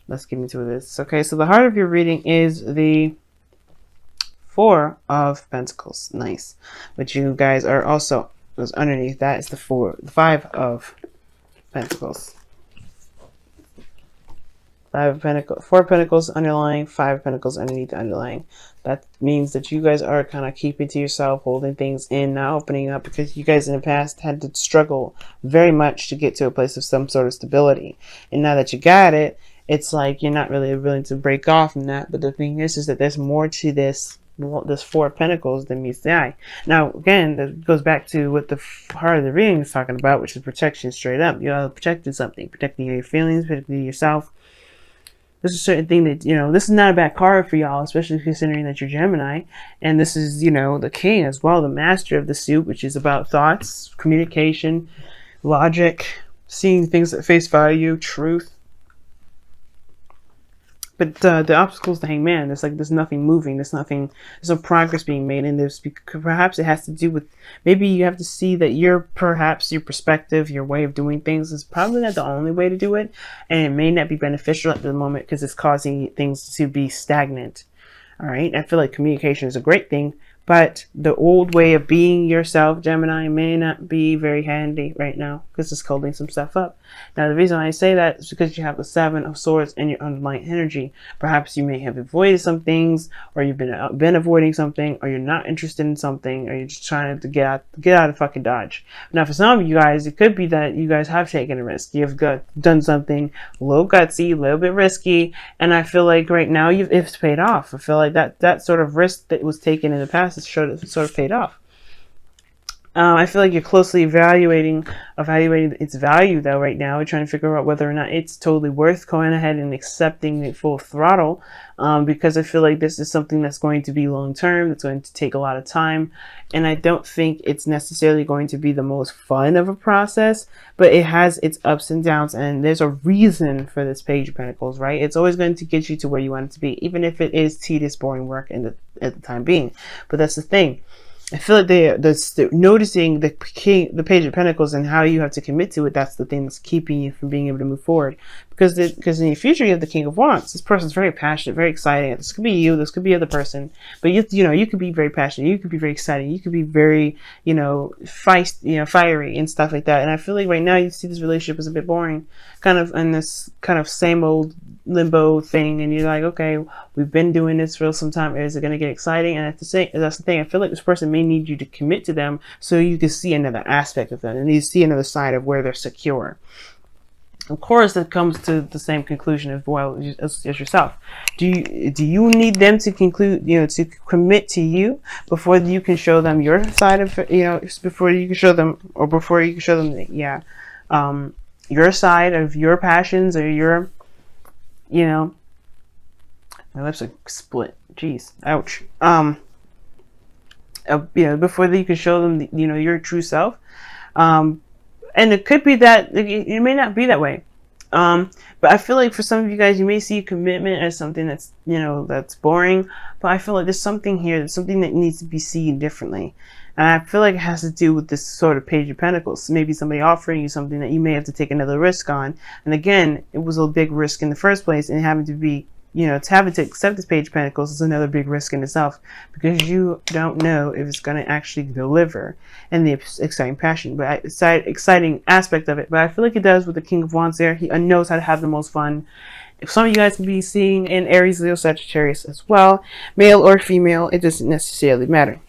let's get into this. Okay, so the heart of your reading is the Four of Pentacles. Nice. But you guys are also, because underneath that is the Five of Pentacles. Five of Pentacles, Four of Pentacles underlying, Five of Pentacles underneath the underlying. That means that you guys are kind of keeping to yourself, holding things in, not opening up, because you guys in the past had to struggle very much to get to a place of some sort of stability. And now that you got it, it's like you're not really willing to break off from that. But the thing is that there's more to this Four of Pentacles than meets the eye. Now, again, that goes back to what the heart of the reading is talking about, which is protection straight up. You're protecting something, protecting your feelings, protecting yourself. There's a certain thing that, this is not a bad card for y'all, especially considering that you're Gemini. And this is, the king as well, the master of the suit, which is about thoughts, communication, logic, seeing things at face value, truth. But the obstacles to Hangman, there's nothing moving, there's no progress being made, and perhaps it has to do with, maybe you have to see that perhaps your perspective, your way of doing things is probably not the only way to do it, and it may not be beneficial at the moment because it's causing things to be stagnant. All right, I feel like communication is a great thing, but the old way of being yourself, Gemini, may not be very handy right now because it's holding some stuff up. Now, the reason I say that is because you have the Seven of Swords in your underlying energy. Perhaps you may have avoided some things, or you've been avoiding something, or you're not interested in something, or you're just trying to get out of fucking Dodge. Now, for some of you guys, it could be that you guys have taken a risk. You've done something a little gutsy, a little bit risky, and I feel like right now it's paid off. I feel like that sort of risk that was taken in the past has sort of paid off. I feel like you're closely evaluating its value though right now. We're trying to figure out whether or not it's totally worth going ahead and accepting it full throttle, because I feel like this is something that's going to be long term, that's going to take a lot of time, and I don't think it's necessarily going to be the most fun of a process, but it has its ups and downs, and there's a reason for this Page of Pentacles, right? It's always going to get you to where you want it to be, even if it is tedious, boring work at the time being. But that's the thing. I feel like they're noticing the Page of Pentacles and how you have to commit to it. That's the thing that's keeping you from being able to move forward. Because in the future you have the King of Wands. This person's very passionate, very exciting. This could be you. This could be other person. But you could be very passionate. You could be very exciting. You could be very fiery and stuff like that. And I feel like right now you see this relationship as a bit boring, kind of in this kind of same old limbo thing, and you're like, okay, we've been doing this for some time. Is it going to get exciting? And that's the thing. I feel like this person may need you to commit to them so you can see another aspect of them, and you see another side of where they're secure. Of course, that comes to the same conclusion as well as yourself. Do you need them to to commit to you before you can show them your side of before you can show them your side of your passions or your my lips are split. Jeez, ouch. Before you can show them your true self. And it could be that it may not be that way. But I feel like for some of you guys, you may see commitment as something that's, that's boring. But I feel like there's something here, there's something that needs to be seen differently. And I feel like it has to do with this sort of Page of Pentacles. Maybe somebody offering you something that you may have to take another risk on. And again, it was a big risk in the first place, and having to be having to accept this Page of Pentacles is another big risk in itself, because you don't know if it's going to actually deliver and the exciting passion, but exciting aspect of it. But I feel like it does with the King of Wands there. He knows how to have the most fun. If some of you guys can be seeing in Aries, Leo, Sagittarius as well, male or female, it doesn't necessarily matter.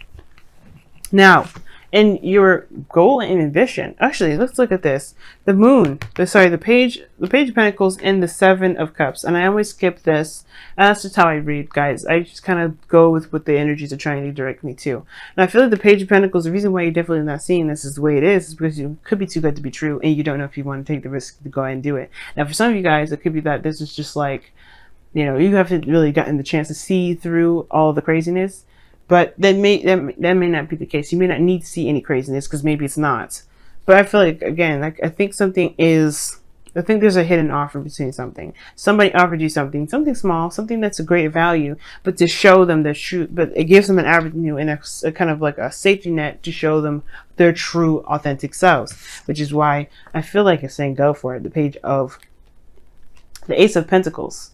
Now, in your goal and ambition, actually, let's look at this. The Moon, the Page of Pentacles and the Seven of Cups. And I always skip this. And that's just how I read, guys. I just kind of go with what the energies are trying to direct me to. And I feel like the Page of Pentacles, the reason why you're definitely not seeing this is the way it is because it could be too good to be true, and you don't know if you want to take the risk to go ahead and do it. Now, for some of you guys, it could be that this is just like, you haven't really gotten the chance to see through all the craziness. But that may not be the case. You may not need to see any craziness because maybe it's not. But I feel like, again, I think there's a hidden offer between something. Somebody offered you something small, something that's a great value, but to show them the truth. But it gives them an avenue and a kind of like a safety net to show them their true, authentic selves. Which is why I feel like it's saying go for it. The Page of The Ace of Pentacles.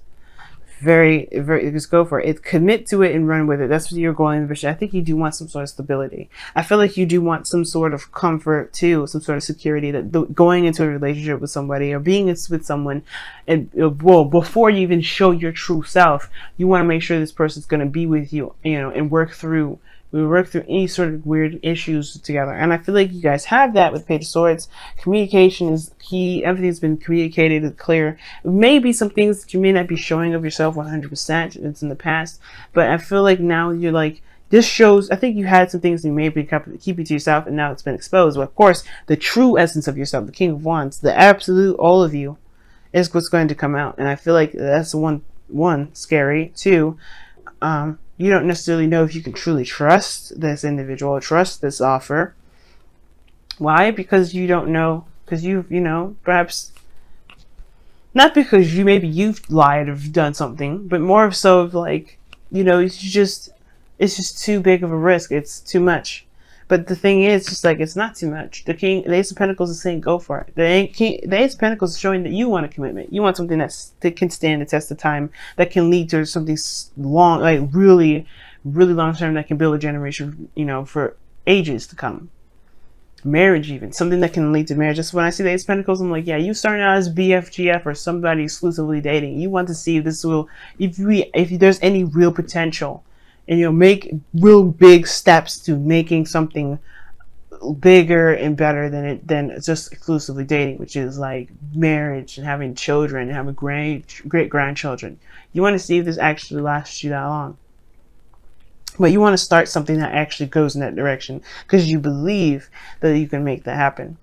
Very, just go for it. Commit to it and run with it. That's what you're going for. I think you do want some sort of stability. I feel like you do want some sort of comfort too, some sort of security, that going into a relationship with somebody or being with someone, and well, before you even show your true self, you want to make sure this person's going to be with you, and work through any sort of weird issues together. And I feel like you guys have that with Page of Swords. Communication is key. Everything's been communicated and clear. Maybe some things that you may not be showing of yourself 100%. It's in the past. But I feel like now you're like, this shows, I think you had some things you may be keeping to yourself, and now it's been exposed. But of course, the true essence of yourself, the King of Wands, the absolute all of you, is what's going to come out. And I feel like that's one scary. Two, you don't necessarily know if you can truly trust this individual, trust this offer. Why? Because you don't know, because perhaps not because you've lied or done something, but more so of like, it's just too big of a risk. It's too much. But the thing is, just like, it's not too much. The Ace of Pentacles is saying go for it. The Ace of Pentacles is showing that you want a commitment. You want something that can stand the test of time, that can lead to something long, like really, really long term, that can build a generation, for ages to come. Marriage, even something that can lead to marriage. Just when I see the Ace of Pentacles, I'm like, yeah, you starting out as BFGF or somebody exclusively dating. You want to see if this will, if there's any real potential. And make real big steps to making something bigger and better than just exclusively dating, which is like marriage and having children and having great grandchildren. You want to see if this actually lasts you that long. But you want to start something that actually goes in that direction, because you believe that you can make that happen.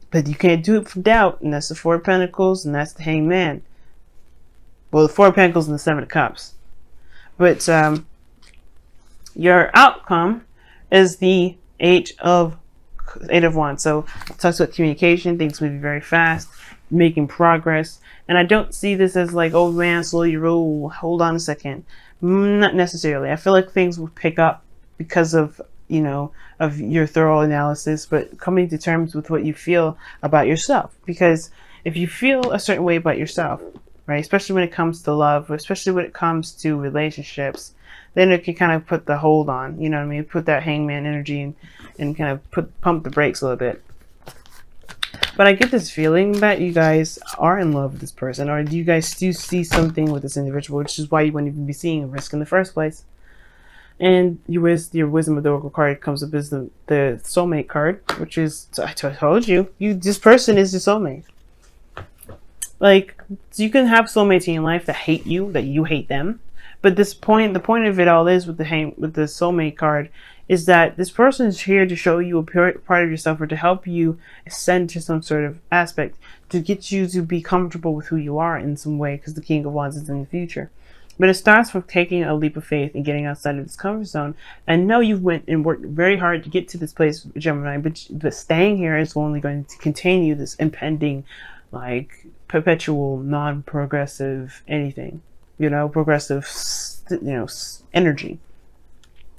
But you can't do it from doubt, and that's the Four of Pentacles, and that's the Hanged Man. Well, the Four of Pentacles and the Seven of Cups. But your outcome is the Eight of Wands. So it talks about communication, things moving very fast, making progress. And I don't see this as like, oh man, slow your roll, hold on a second. Not necessarily. I feel like things will pick up because of of your thorough analysis, but coming to terms with what you feel about yourself. Because if you feel a certain way about yourself, right, especially when it comes to love, especially when it comes to relationships, then it can kind of put the hold on, put that hangman energy and kind of pump the brakes a little bit. But I get this feeling that you guys are in love with this person, or you guys do see something with this individual, which is why you wouldn't even be seeing a risk in the first place. And your Wisdom of the Oracle card comes up as the soulmate card, which is, I told you, this person is your soulmate. Like, you can have soulmates in your life that hate you, that you hate them. But the point of it all is with the soulmate card is that this person is here to show you a part of yourself, or to help you ascend to some sort of aspect, to get you to be comfortable with who you are in some way, because the King of Wands is in the future. But it starts with taking a leap of faith and getting outside of this comfort zone. I know you've went and worked very hard to get to this place, Gemini, but staying here is only going to continue this impending, like, perpetual, non-progressive anything. Progressive, energy.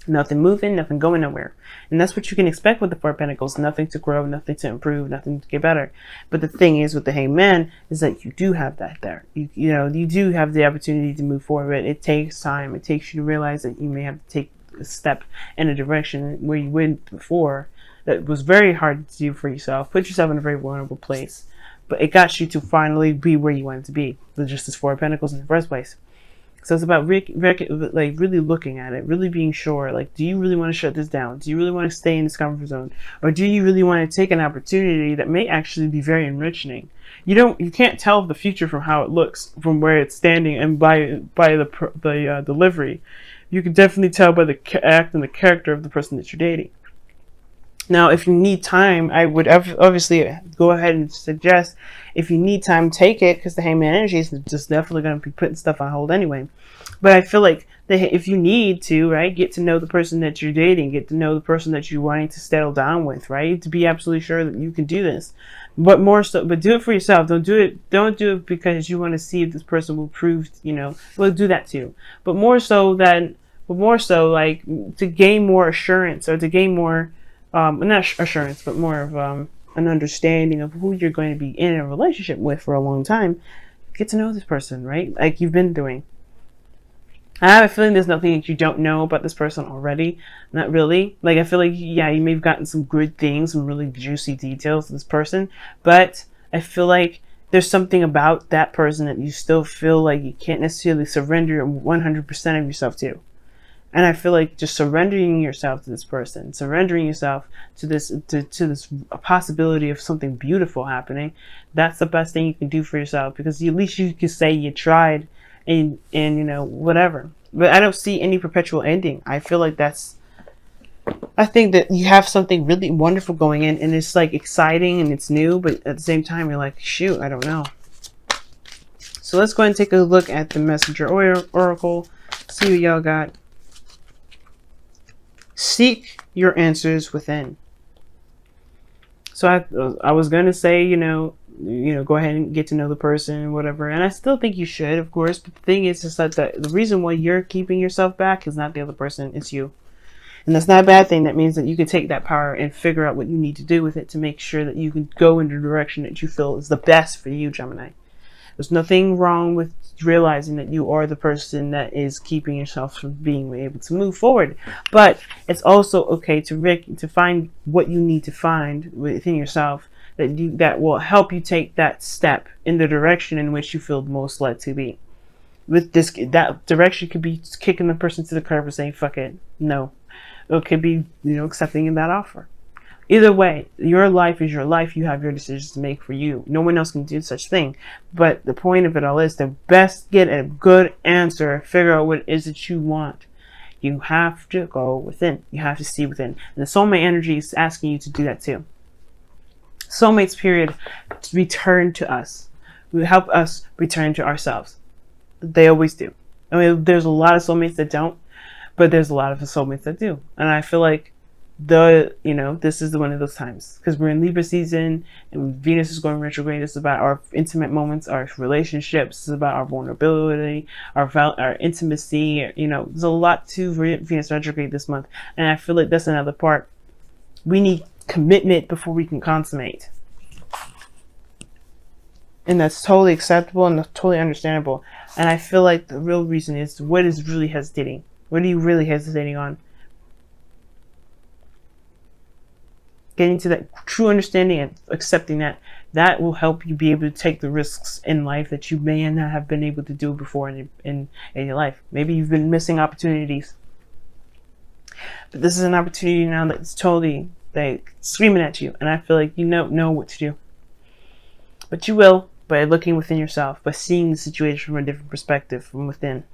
Nothing moving, nothing going nowhere. And that's what you can expect with the Four of Pentacles. Nothing to grow, nothing to improve, nothing to get better. But the thing is with the Hanged Man is that you do have that there. You do have the opportunity to move forward. It takes time. It takes you to realize that you may have to take a step in a direction where you went before that was very hard to do for yourself. Put yourself in a very vulnerable place. But it got you to finally be where you wanted to be. With just this Four of Pentacles in the first place. So it's about really looking at it, really being sure, like, do you really want to shut this down? Do you really want to stay in this comfort zone? Or do you really want to take an opportunity that may actually be very enriching? You can't tell the future from how it looks, from where it's standing, and by the delivery. You can definitely tell by the act and the character of the person that you're dating. Now, if you need time, I would obviously go ahead and suggest, if you need time, take it, because the Hangman energy is just definitely going to be putting stuff on hold anyway. But I feel like if you need to, right, get to know the person that you're dating, get to know the person that you're wanting to settle down with, right, to be absolutely sure that you can do this. But do it for yourself. Don't do it because you want to see if this person will prove, well, do that too. But more so, like, to gain more assurance, or to gain more, not assurance, but more of an understanding of who you're going to be in a relationship with for a long time. get to know this person, right? Like you've been doing. I have a feeling there's nothing that you don't know about this person already. Not really. Like, I feel like, yeah, you may have gotten some good things, some really juicy details of this person, but I feel like there's something about that person that you still feel like you can't necessarily surrender 100% of yourself to. And I feel like just surrendering yourself to this person, surrendering yourself to this this possibility of something beautiful happening, that's the best thing you can do for yourself, because at least you can say you tried, and you know, whatever. But I don't see any perpetual ending. I feel like I think that you have something really wonderful going in, and it's like exciting and it's new, but at the same time you're like, shoot, I don't know. So let's go ahead and take a look at the Messenger Oracle, see what y'all got. Seek your answers within. So I was going to say, you know, go ahead and get to know the person and whatever. And I still think you should, of course. But the thing is that the reason why you're keeping yourself back is not the other person, it's you. And that's not a bad thing. That means that you can take that power and figure out what you need to do with it to make sure that you can go in the direction that you feel is the best for you, Gemini. There's nothing wrong with realizing that you are the person that is keeping yourself from being able to move forward. But it's also okay to find what you need to find within yourself that will help you take that step in the direction in which you feel most led to be. With this, that direction could be kicking the person to the curb and saying, fuck it, no. It could be, accepting that offer. Either way, your life is your life. You have your decisions to make for you. No one else can do such thing. But the point of it all is to best get a good answer, figure out what it is that you want. You have to go within. You have to see within. And the soulmate energy is asking you to do that too. Soulmates, period, return to us. We help us return to ourselves. They always do. I mean, there's a lot of soulmates that don't, but there's a lot of soulmates that do. And I feel like this is one of those times, because we're in Libra season and Venus is going retrograde. This is about our intimate moments, our relationships. This is about our vulnerability, our intimacy. There's a lot to Venus retrograde this month, and I feel like that's another part. We need commitment before we can consummate, and that's totally acceptable and totally understandable. And I feel like the real reason is, what is really hesitating? What are you really hesitating on? Getting to that true understanding and accepting that will help you be able to take the risks in life that you may not have been able to do before in your life. Maybe you've been missing opportunities, but this is an opportunity now that's totally like screaming at you, and I feel like you know what to do. But you will, by looking within yourself, by seeing the situation from a different perspective from within.